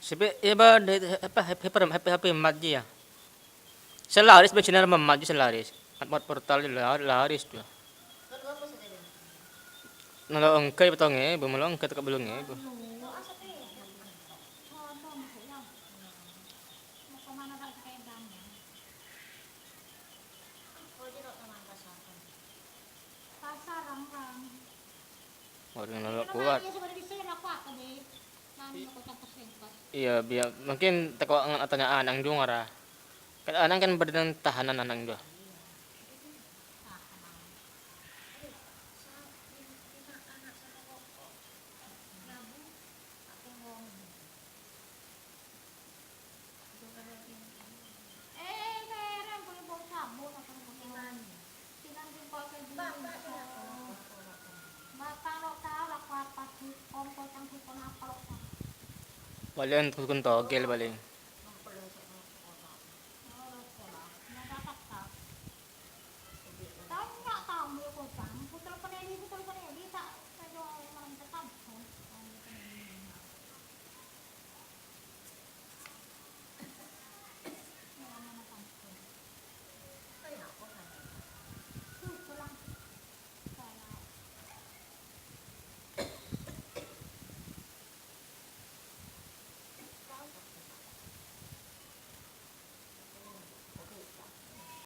Siapa iba apa maju ya. Selaris bencinar maju selaris. Atmat portal laris tuh. Nalo engkai betonge, bumalo engkai tak belunge. Orang nalo kuat. Iya, biar mungkin teko atanya anang dong ora. Kan anang kan badan tahanan anang do. Balen tukun togel baling.